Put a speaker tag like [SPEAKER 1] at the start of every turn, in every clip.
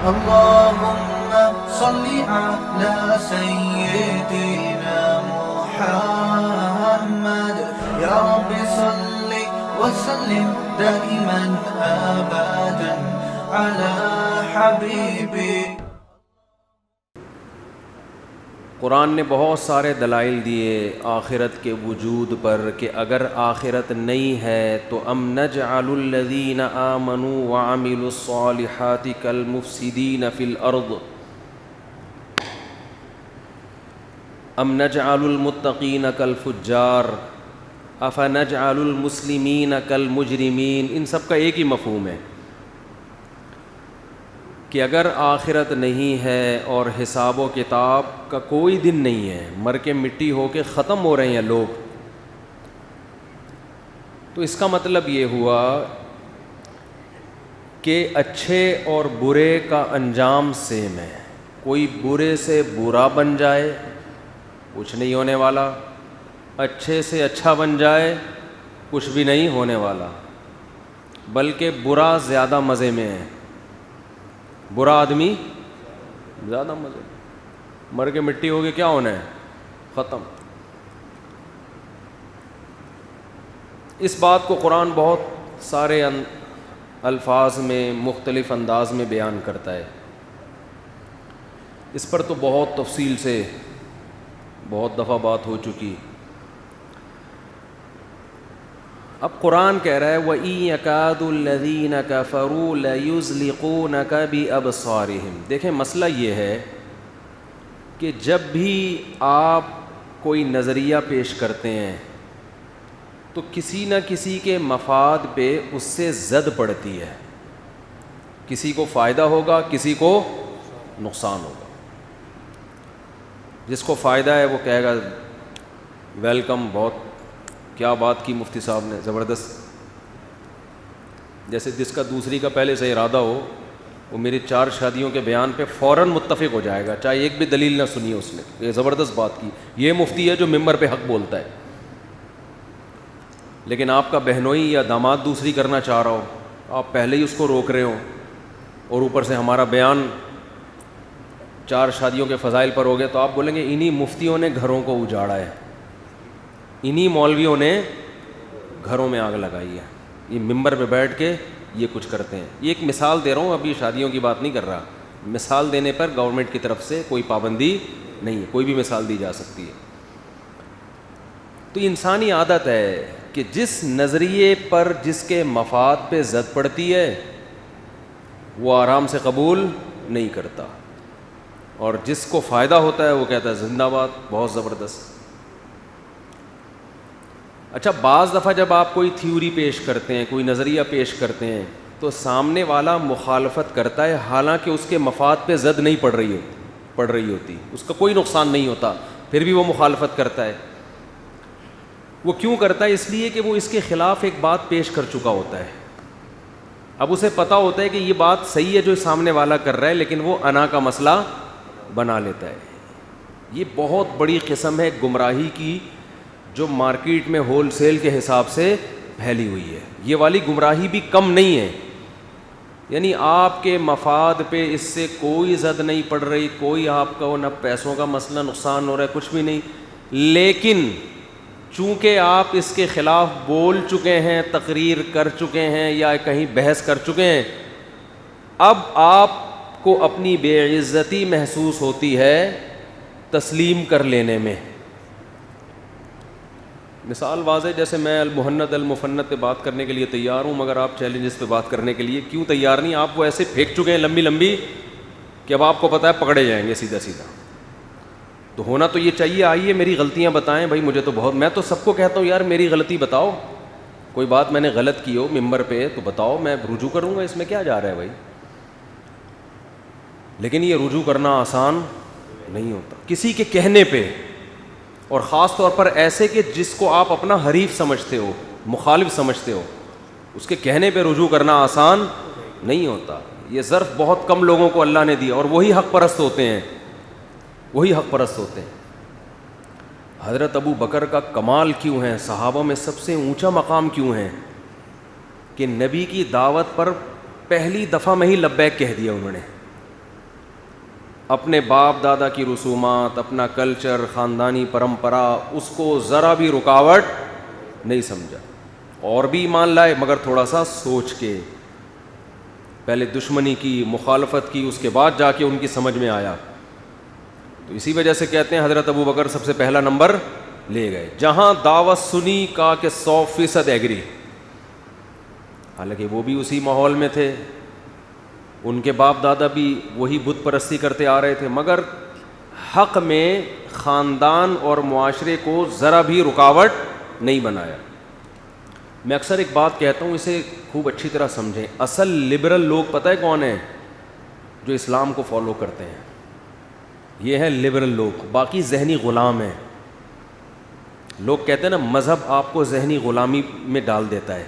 [SPEAKER 1] اللهم صل على سيدنا محمد يا رب صل وسلم دائما أبدا على حبيبي.
[SPEAKER 2] قرآن نے بہت سارے دلائل دیے آخرت کے وجود پر کہ اگر آخرت نہیں ہے تو ام نجعل الذین آمنوا وعملوا الصالحات کالمفسدین فی الارض ام نجعل المتقین کالفجار افنجعل المسلمین کالمجرمین. ان سب کا ایک ہی مفہوم ہے کہ اگر آخرت نہیں ہے اور حساب و کتاب کا کوئی دن نہیں ہے, مر کے مٹی ہو کے ختم ہو رہے ہیں لوگ, تو اس کا مطلب یہ ہوا کہ اچھے اور برے کا انجام سیم ہے. کوئی برے سے برا بن جائے کچھ نہیں ہونے والا, اچھے سے اچھا بن جائے کچھ بھی نہیں ہونے والا, بلکہ برا زیادہ مزے میں ہے. برا آدمی زیادہ مزے, مر کے مٹی ہوگی کیا ہونا ہے, ختم. اس بات کو قرآن بہت سارے الفاظ میں مختلف انداز میں بیان کرتا ہے. اس پر تو بہت تفصیل سے بہت دفعہ بات ہو چکی. اب قرآن کہہ رہا ہے وَإِن يَكَادُ الَّذِينَ كَفَرُوا لَيُزْلِقُونَكَ بِأَبْصَارِهِمْ. دیکھیں مسئلہ یہ ہے کہ جب بھی آپ کوئی نظریہ پیش کرتے ہیں تو کسی نہ کسی کے مفاد پہ اس سے زد پڑتی ہے. کسی کو فائدہ ہوگا, کسی کو نقصان ہوگا. جس کو فائدہ ہے وہ کہے گا ویلکم, بہت کیا بات کی مفتی صاحب نے, زبردست. جیسے جس کا دوسری کا پہلے سے ارادہ ہو وہ میری 4 شادیوں کے بیان پہ فوراً متفق ہو جائے گا, چاہے ایک بھی دلیل نہ سنی اس نے, یہ زبردست بات کی. یہ مفتی ہے جو ممبر پہ حق بولتا ہے. لیکن آپ کا بہنوئی یا داماد دوسری کرنا چاہ رہا ہو, آپ پہلے ہی اس کو روک رہے ہو, اور اوپر سے ہمارا بیان 4 شادیوں کے فضائل پر ہو گیا, تو آپ بولیں گے انہی مفتیوں نے گھروں کو اجاڑا ہے, انہی مولویوں نے گھروں میں آگ لگائی ہے, یہ ممبر پہ بیٹھ کے یہ کچھ کرتے ہیں. یہ ایک مثال دے رہا ہوں, ابھی شادیوں کی بات نہیں کر رہا. مثال دینے پر گورنمنٹ کی طرف سے کوئی پابندی نہیں ہے, کوئی بھی مثال دی جا سکتی ہے. تو انسانی عادت ہے کہ جس نظریے پر جس کے مفاد پہ زد پڑتی ہے وہ آرام سے قبول نہیں کرتا, اور جس کو فائدہ ہوتا ہے وہ کہتا ہے زندہ باد, بہت زبردست. اچھا, بعض دفعہ جب آپ کوئی تھیوری پیش کرتے ہیں, کوئی نظریہ پیش کرتے ہیں, تو سامنے والا مخالفت کرتا ہے حالانکہ اس کے مفاد پہ زد نہیں پڑ رہی ہوتی, اس کا کوئی نقصان نہیں ہوتا, پھر بھی وہ مخالفت کرتا ہے. وہ کیوں کرتا ہے؟ اس لیے کہ وہ اس کے خلاف ایک بات پیش کر چکا ہوتا ہے. اب اسے پتہ ہوتا ہے کہ یہ بات صحیح ہے جو سامنے والا کر رہا ہے, لیکن وہ انا کا مسئلہ بنا لیتا ہے. یہ بہت بڑی قسم ہے گمراہی کی جو مارکیٹ میں ہول سیل کے حساب سے پھیلی ہوئی ہے. یہ والی گمراہی بھی کم نہیں ہے, یعنی آپ کے مفاد پہ اس سے کوئی زد نہیں پڑ رہی, کوئی آپ کا نہ پیسوں کا مسئلہ نقصان ہو رہا ہے, کچھ بھی نہیں, لیکن چونکہ آپ اس کے خلاف بول چکے ہیں, تقریر کر چکے ہیں یا کہیں بحث کر چکے ہیں, اب آپ کو اپنی بے عزتی محسوس ہوتی ہے تسلیم کر لینے میں. مثال واضح, جیسے میں المہند المفند پہ بات کرنے کے لیے تیار ہوں, مگر آپ چیلنجز پہ بات کرنے کے لیے کیوں تیار نہیں؟ آپ وہ ایسے پھینک چکے ہیں لمبی کہ اب آپ کو پتہ ہے پکڑے جائیں گے سیدھا. تو ہونا تو یہ چاہیے, آئیے میری غلطیاں بتائیں بھائی, مجھے تو بہت, میں تو سب کو کہتا ہوں یار میری غلطی بتاؤ, کوئی بات میں نے غلط کی ہو ممبر پہ تو بتاؤ, میں رجوع کروں گا, اس میں کیا جا رہا ہے بھائی. لیکن یہ رجوع کرنا آسان نہیں ہوتا کسی کے کہنے پہ, اور خاص طور پر ایسے کہ جس کو آپ اپنا حریف سمجھتے ہو, مخالف سمجھتے ہو, اس کے کہنے پہ رجوع کرنا آسان نہیں ہوتا. یہ ظرف بہت کم لوگوں کو اللہ نے دیا, اور وہی حق پرست ہوتے ہیں. حضرت ابو بکر کا کمال کیوں ہے, صحابہ میں سب سے اونچا مقام کیوں ہے کہ نبی کی دعوت پر پہلی دفعہ میں ہی لبیک کہہ دیا انہوں نے. اپنے باپ دادا کی رسومات, اپنا کلچر, خاندانی پرمپرا, اس کو ذرا بھی رکاوٹ نہیں سمجھا, اور بھی ایمان لائے مگر تھوڑا سا سوچ کے, پہلے دشمنی کی, مخالفت کی, اس کے بعد جا کے ان کی سمجھ میں آیا. تو اسی وجہ سے کہتے ہیں حضرت ابو بکر سب سے پہلا نمبر لے گئے, جہاں دعوت سنی کہا کہ 100% ایگری. حالانکہ وہ بھی اسی ماحول میں تھے, ان کے باپ دادا بھی وہی بت پرستی کرتے آ رہے تھے, مگر حق میں خاندان اور معاشرے کو ذرا بھی رکاوٹ نہیں بنایا. میں اکثر ایک بات کہتا ہوں, اسے خوب اچھی طرح سمجھیں. اصل لبرل لوگ پتہ ہے کون ہیں؟ جو اسلام کو فالو کرتے ہیں, یہ ہے لبرل لوگ. باقی ذہنی غلام ہیں. لوگ کہتے ہیں نا مذہب آپ کو ذہنی غلامی میں ڈال دیتا ہے,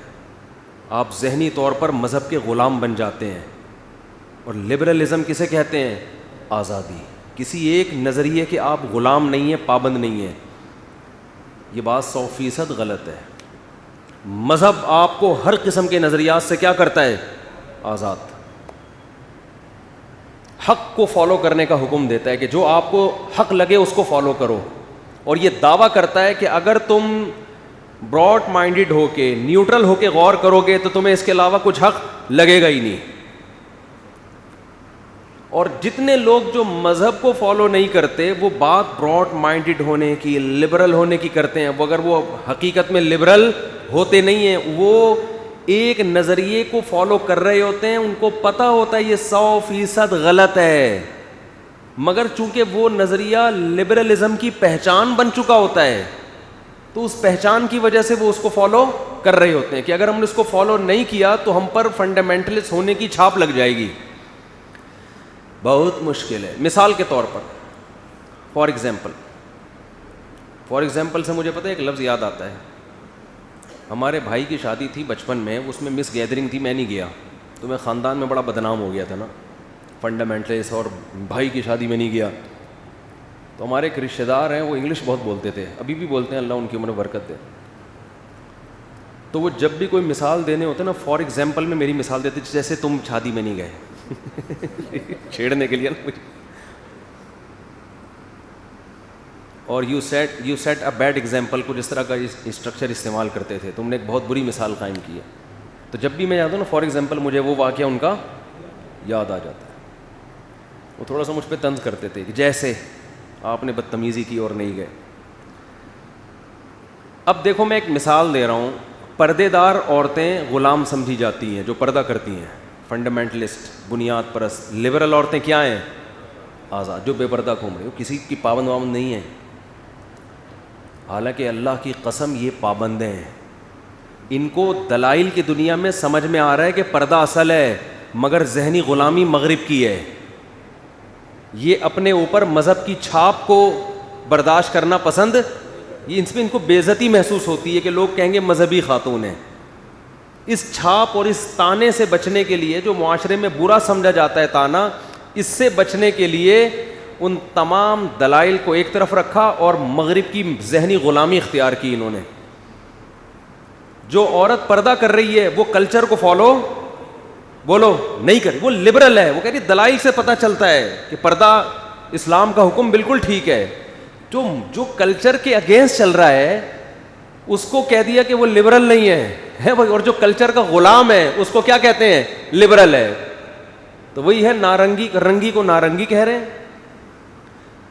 [SPEAKER 2] آپ ذہنی طور پر مذہب کے غلام بن جاتے ہیں. اور لبرلزم کسے کہتے ہیں؟ آزادی, کسی ایک نظریے کے آپ غلام نہیں ہیں, پابند نہیں ہیں. یہ بات 100% غلط ہے. مذہب آپ کو ہر قسم کے نظریات سے کیا کرتا ہے؟ آزاد. حق کو فالو کرنے کا حکم دیتا ہے کہ جو آپ کو حق لگے اس کو فالو کرو, اور یہ دعویٰ کرتا ہے کہ اگر تم براڈ مائنڈڈ ہو کے, نیوٹرل ہو کے غور کرو گے تو تمہیں اس کے علاوہ کچھ حق لگے گا ہی نہیں. اور جتنے لوگ جو مذہب کو فالو نہیں کرتے وہ بات براڈ مائنڈڈ ہونے کی, لبرل ہونے کی کرتے ہیں, وہ اگر وہ حقیقت میں لبرل ہوتے نہیں ہیں, وہ ایک نظریے کو فالو کر رہے ہوتے ہیں, ان کو پتہ ہوتا ہے یہ 100% غلط ہے, مگر چونکہ وہ نظریہ لبرلزم کی پہچان بن چکا ہوتا ہے تو اس پہچان کی وجہ سے وہ اس کو فالو کر رہے ہوتے ہیں کہ اگر ہم نے اس کو فالو نہیں کیا تو ہم پر فنڈامنٹلسٹ ہونے کی چھاپ لگ جائے گی. بہت مشکل ہے. مثال کے طور پر فار ایگزامپل سے مجھے پتہ ہے ایک لفظ یاد آتا ہے. ہمارے بھائی کی شادی تھی بچپن میں, اس میں مس گیدرنگ تھی, میں نہیں گیا تو میں خاندان میں بڑا بدنام ہو گیا تھا نا, فنڈامنٹلسٹ, اور بھائی کی شادی میں نہیں گیا. تو ہمارے ایک رشتہ دار ہیں, وہ انگلش بہت بولتے تھے, ابھی بھی بولتے ہیں, اللہ ان کی عمر برکت دے. تو وہ جب بھی کوئی مثال دینے ہوتے نا, فار ایگزامپل میں میری مثال دیتے جیسے تم شادی میں نہیں گئے, چھیڑنے کے لیے نا مجھے. اور you set a bad example, کچھ اس طرح کا اسٹرکچر استعمال کرتے تھے, تم نے ایک بہت بری مثال قائم کی ہے. تو جب بھی میں جاتا ہوں نا فار ایگزامپل, مجھے وہ واقعہ ان کا یاد آ جاتا ہے. وہ تھوڑا سا مجھ پہ طنز کرتے تھے کہ جیسے آپ نے بدتمیزی کی اور نہیں گئے. اب دیکھو میں ایک مثال دے رہا ہوں. پردے دار عورتیں غلام سمجھی جاتی ہیں جو پردہ کرتی ہیں, فنڈامنٹلسٹ, بنیاد پرست. لبرل عورتیں کیا ہیں؟ آزاد, جو بے پردہ گھوم رہی ہو, کسی کی پابند وابند نہیں ہیں. حالانکہ اللہ کی قسم یہ پابندیں ہیں. ان کو دلائل کی دنیا میں سمجھ میں آ رہا ہے کہ پردہ اصل ہے, مگر ذہنی غلامی مغرب کی ہے. یہ اپنے اوپر مذہب کی چھاپ کو برداشت کرنا پسند, یہ ان کو بے عزتی محسوس ہوتی ہے کہ لوگ کہیں گے مذہبی خاتون ہیں. اس چھاپ اور اس تانے سے بچنے کے لیے, جو معاشرے میں برا سمجھا جاتا ہے تانا, اس سے بچنے کے لیے ان تمام دلائل کو ایک طرف رکھا اور مغرب کی ذہنی غلامی اختیار کی انہوں نے. جو عورت پردہ کر رہی ہے وہ کلچر کو فالو بولو نہیں کر, وہ لبرل ہے. وہ کہہ رہی دلائل سے پتہ چلتا ہے کہ پردہ اسلام کا حکم بالکل ٹھیک ہے. جو کلچر کے اگینسٹ چل رہا ہے اس کو کہہ دیا کہ وہ لبرل نہیں ہے بھائی, اور جو کلچر کا غلام ہے اس کو کیا کہتے ہیں؟ لبرل ہے. تو وہی ہے نارنگی, رنگی کو نارنگی کہہ رہے ہیں.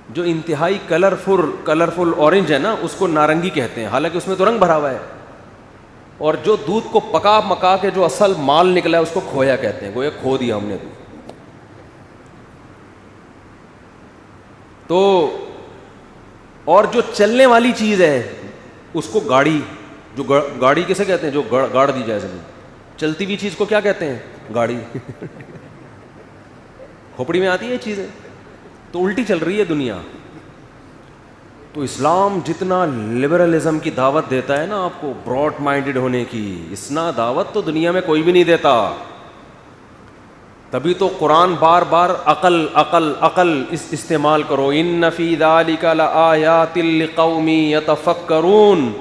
[SPEAKER 2] جو انتہائی کلرفل اورنج ہے نا اس کو نارنگی کہتے ہیں, حالانکہ اس میں تو رنگ بھرا ہوا ہے. اور جو دودھ کو پکا مکا کے جو اصل مال نکلا ہے اس کو کھویا کہتے ہیں, گویا کھو دیا ہم نے دودھ. تو اور جو چلنے والی چیز ہے اس کو گاڑی, جو گاڑی کسے کہتے ہیں؟ جو گاڑ دی جائے زمین, چلتی ہوئی چیز کو کیا کہتے ہیں؟ گاڑی. کھوپڑی میں آتی ہے یہ چیزیں, تو الٹی چل رہی ہے دنیا. تو اسلام جتنا لبرلزم کی دعوت دیتا ہے نا آپ کو براڈ مائنڈڈ ہونے کی, اتنا دعوت تو دنیا میں کوئی بھی نہیں دیتا. تبھی تو قرآن بار بار عقل استعمال کرو. ان فی ذلک لآیات لقوم یتفکرون.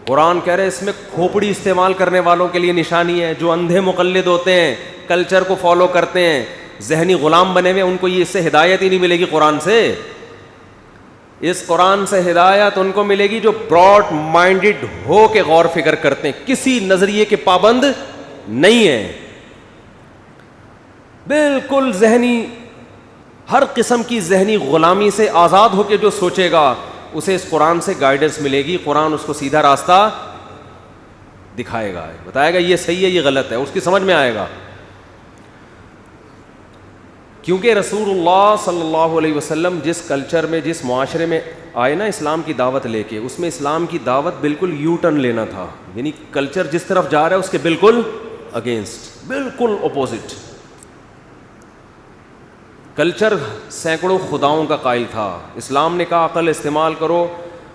[SPEAKER 2] قرآن کہہ رہے اس میں کھوپڑی استعمال کرنے والوں کے لیے نشانی ہے, جو اندھے مقلد ہوتے ہیں, کلچر کو فالو کرتے ہیں, ذہنی غلام بنے ہوئے، ان کو یہ اس سے ہدایت ہی نہیں ملے گی قرآن سے. اس قرآن سے ہدایت ان کو ملے گی جو براڈ مائنڈڈ ہو کے غور فکر کرتے ہیں، کسی نظریے کے پابند نہیں ہیں، بالکل ذہنی ہر قسم کی ذہنی غلامی سے آزاد ہو کے جو سوچے گا اسے اس قرآن سے گائیڈنس ملے گی. قرآن اس کو سیدھا راستہ دکھائے گا، بتائے گا یہ صحیح ہے یہ غلط ہے، اس کی سمجھ میں آئے گا. کیونکہ رسول اللہ صلی اللہ علیہ وسلم جس کلچر میں، جس معاشرے میں آئے نا اسلام کی دعوت لے کے، اس میں اسلام کی دعوت بالکل یو ٹرن لینا تھا، یعنی کلچر جس طرف جا رہا ہے اس کے بالکل اگینسٹ، بالکل اپوزٹ. کلچر سینکڑوں خداؤں کا قائل تھا، اسلام نے کہا عقل استعمال کرو.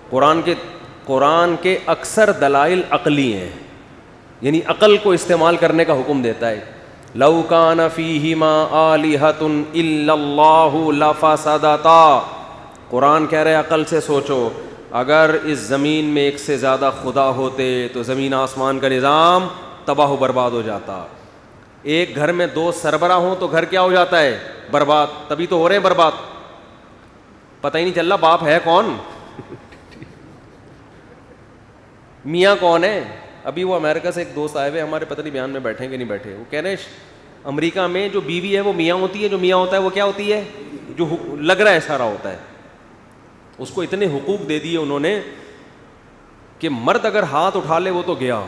[SPEAKER 2] قرآن کے اکثر دلائل عقلی ہیں، یعنی عقل کو استعمال کرنے کا حکم دیتا ہے. لو کان فیہما آلہۃ الا اللہ لفسدتا. قرآن کہہ رہے عقل سے سوچو، اگر اس زمین میں ایک سے زیادہ خدا ہوتے تو زمین آسمان کا نظام تباہ و برباد ہو جاتا. ایک گھر میں 2 سربراہ ہوں تو گھر کیا ہو جاتا ہے؟ برباد. تبھی تو ہو رہے ہیں برباد، پتہ ہی نہیں چل رہا باپ ہے کون میاں کون ہے. ابھی وہ امریکہ سے ایک دوست آئے ہوئے ہمارے، پتہ نہیں بیان میں بیٹھیں کہ نہیں بیٹھے. وہ کہہ رہے ہیں امریکہ میں جو بیوی ہے وہ میاں ہوتی ہے، جو میاں ہوتا ہے وہ کیا ہوتی ہے؟ جو لگ رہا ہے سارا ہوتا ہے. اس کو اتنے حقوق دے دیے انہوں نے کہ مرد اگر ہاتھ اٹھا لے وہ تو گیا،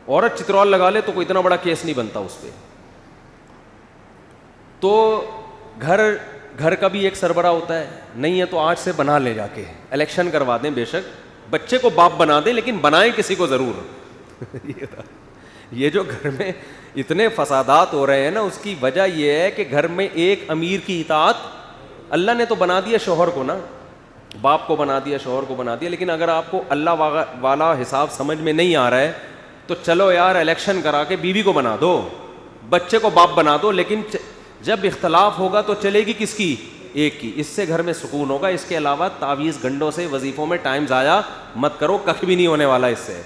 [SPEAKER 2] عورت چترول لگا لے تو کوئی اتنا بڑا کیس نہیں بنتا اس پہ. تو گھر کا بھی ایک سربراہ ہوتا ہے، نہیں ہے تو آج سے بنا لے، جا کے الیکشن کروا دیں، بے شک بچے کو باپ بنا دیں لیکن بنائیں کسی کو ضرور. یہ جو گھر میں اتنے فسادات ہو رہے ہیں نا، اس کی وجہ یہ ہے کہ گھر میں ایک امیر کی اطاعت، اللہ نے تو بنا دیا شوہر کو نا، باپ کو بنا دیا، شوہر کو بنا دیا، لیکن اگر آپ کو اللہ والا حساب سمجھ میں نہیں آ رہا ہے تو چلو یار الیکشن کرا کے بیوی کو بنا دو، بچے کو باپ بنا دو، لیکن جب اختلاف ہوگا تو چلے گی کس کی؟ ایک کی. اس سے گھر میں سکون ہوگا. اس کے علاوہ تعویذ گنڈوں سے وظیفوں میں ٹائم ضائع مت کرو، کخ بھی نہیں ہونے والا اس سے.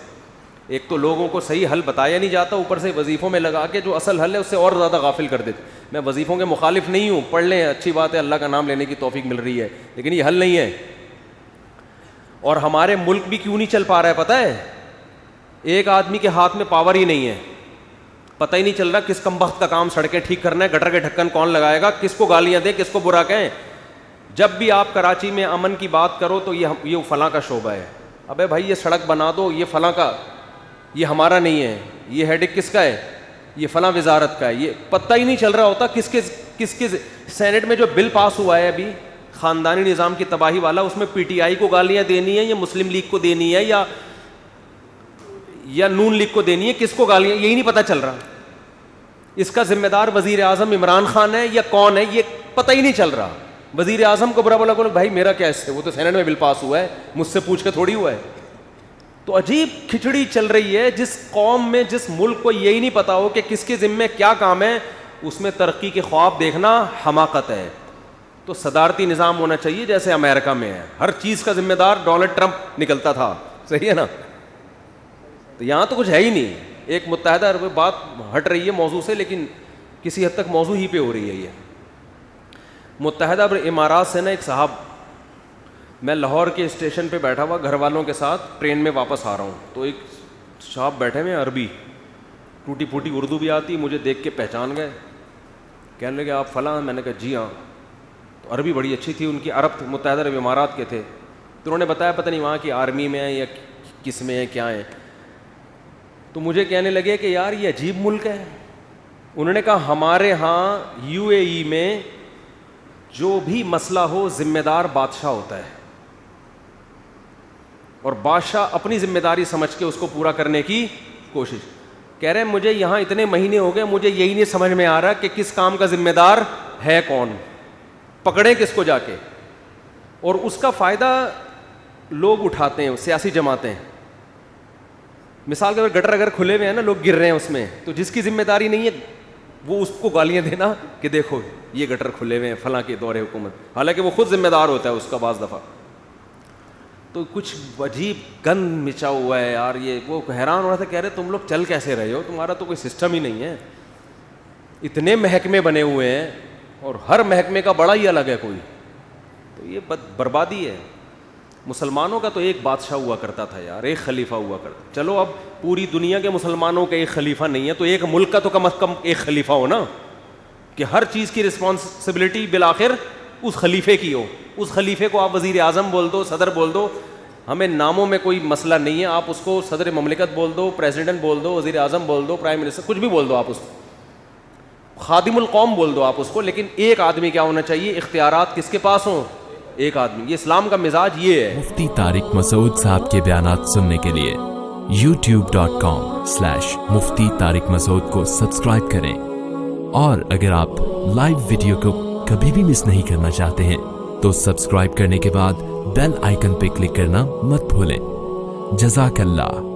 [SPEAKER 2] ایک تو لوگوں کو صحیح حل بتایا نہیں جاتا، اوپر سے وظیفوں میں لگا کے جو اصل حل ہے اس سے اور زیادہ غافل کر دیتے. میں وظیفوں کے مخالف نہیں ہوں، پڑھ لیں، اچھی بات ہے، اللہ کا نام لینے کی توفیق مل رہی ہے، لیکن یہ حل نہیں ہے. اور ہمارے ملک بھی کیوں نہیں چل پا رہا ہے پتہ ہے؟ ایک آدمی کے ہاتھ میں پاور ہی نہیں ہے، پتہ ہی نہیں چل رہا کس کمبخت کا کام سڑکیں ٹھیک کرنا ہے، گٹر کے ڈھکن کون لگائے گا، کس کو گالیاں دیں، کس کو برا کہیں. جب بھی آپ کراچی میں امن کی بات کرو تو یہ فلاں کا شعبہ ہے. ابے بھائی یہ سڑک بنا دو، یہ فلاں کا، یہ ہمارا نہیں ہے، یہ ہیڈک کس کا ہے، یہ فلاں وزارت کا ہے. یہ پتہ ہی نہیں چل رہا ہوتا کس کے سینٹ میں جو بل پاس ہوا ہے ابھی خاندانی نظام کی تباہی والا، اس میں پی ٹی آئی کو گالیاں دینی ہے یا مسلم لیگ کو دینی ہے یا نون لیگ کو دینی ہے، کس کو گالیاں، یہی نہیں پتہ چل رہا. اس کا ذمہ دار وزیر اعظم عمران خان ہے یا کون ہے، یہ پتہ ہی نہیں چل رہا. وزیر اعظم کو برا بولا بولے بھائی میرا کیا اس سے، وہ تو سینٹ میں بل پاس ہوا ہے، مجھ سے پوچھ کے تھوڑی ہوا ہے. تو عجیب کھچڑی چل رہی ہے. جس قوم میں، جس ملک کو یہی نہیں پتا ہو کہ کس کے ذمے کیا کام ہے، اس میں ترقی کے خواب دیکھنا حماقت ہے. تو صدارتی نظام ہونا چاہیے جیسے امریکہ میں ہے، ہر چیز کا ذمہ دار ڈونلڈ ٹرمپ نکلتا تھا، صحیح ہے نا. تو یہاں تو کچھ ہے ہی نہیں. ایک متحدہ عرب، بات ہٹ رہی ہے موضوع سے لیکن کسی حد تک موضوع ہی پہ ہو رہی ہے. یہ متحدہ عرب امارات سے نا ایک صاحب، میں لاہور کے اسٹیشن پہ بیٹھا ہوا گھر والوں کے ساتھ ٹرین میں واپس آ رہا ہوں، تو ایک صاحب بیٹھے ہوئے عربی، ٹوٹی پھوٹی اردو بھی آتی، مجھے دیکھ کے پہچان گئے، کہنے لگے آپ فلاں. میں نے کہا جی ہاں. تو عربی بڑی اچھی تھی ان کی، عرب متحدہ عرب امارات کے تھے. تو انہوں نے بتایا پتہ نہیں وہاں کی آرمی میں ہے یا کس میں ہے، کیا ہے. تو مجھے کہنے لگے کہ یار یہ عجیب ملک ہے. انہوں نے کہا ہمارے ہاں یو اے ای میں جو بھی مسئلہ ہو ذمہ دار بادشاہ ہوتا ہے، اور بادشاہ اپنی ذمہ داری سمجھ کے اس کو پورا کرنے کی کوشش. کہہ رہے ہیں مجھے یہاں اتنے مہینے ہو گئے، مجھے یہی نہیں سمجھ میں آ رہا کہ کس کام کا ذمہ دار ہے کون، پکڑیں کس کو جا کے. اور اس کا فائدہ لوگ اٹھاتے ہیں، سیاسی جماعتیں. مثال کے طور پر گٹر اگر کھلے ہوئے ہیں نا، لوگ گر رہے ہیں اس میں، تو جس کی ذمہ داری نہیں ہے وہ اس کو گالیاں دینا کہ دیکھو یہ گٹر کھلے ہوئے ہیں فلاں کے دور حکومت، حالانکہ وہ خود ذمہ دار ہوتا ہے اس کا بعض دفعہ. تو کچھ عجیب گند مچا ہوا ہے یار. یہ وہ حیران ہو رہا تھا، کہہ رہے تم لوگ چل کیسے رہے ہو، تمہارا تو کوئی سسٹم ہی نہیں ہے. اتنے محکمے بنے ہوئے ہیں اور ہر محکمے کا بڑا ہی الگ ہے کوئی, تو یہ بربادی ہے. مسلمانوں کا تو ایک بادشاہ ہوا کرتا تھا یار, ایک خلیفہ ہوا کرتا. چلو اب پوری دنیا کے مسلمانوں کا ایک خلیفہ نہیں ہے, تو ایک ملک کا تو کم از کم ایک خلیفہ ہو نا, کہ ہر چیز کی رسپانسبلٹی بالآخر اس خلیفے کی ہو. اس خلیفے کو آپ وزیر اعظم بول دو, صدر بول دو, ہمیں ناموں میں کوئی مسئلہ نہیں ہے. آپ اس کو صدر مملکت بول دو, پریزیڈنٹ بول دو, وزیر اعظم بول دو, پرائم منسٹر, کچھ بھی بول دو, آپ اس کو خادم القوم بول دو آپ اس کو, لیکن ایک آدمی کیا ہونا چاہیے, اختیارات کس کے پاس ہوں, ایک آدمی. یہ اسلام کا مزاج یہ ہے.
[SPEAKER 3] مفتی طارق مسعود صاحب کے بیانات سننے کے لیے youtube.com/مفتی طارق مسعود کو سبسکرائب کریں, اور اگر آپ لائیو ویڈیو کو کبھی بھی مس نہیں کرنا چاہتے ہیں تو سبسکرائب کرنے کے بعد بیل آئیکن پہ کلک کرنا مت بھولیں. جزاک اللہ.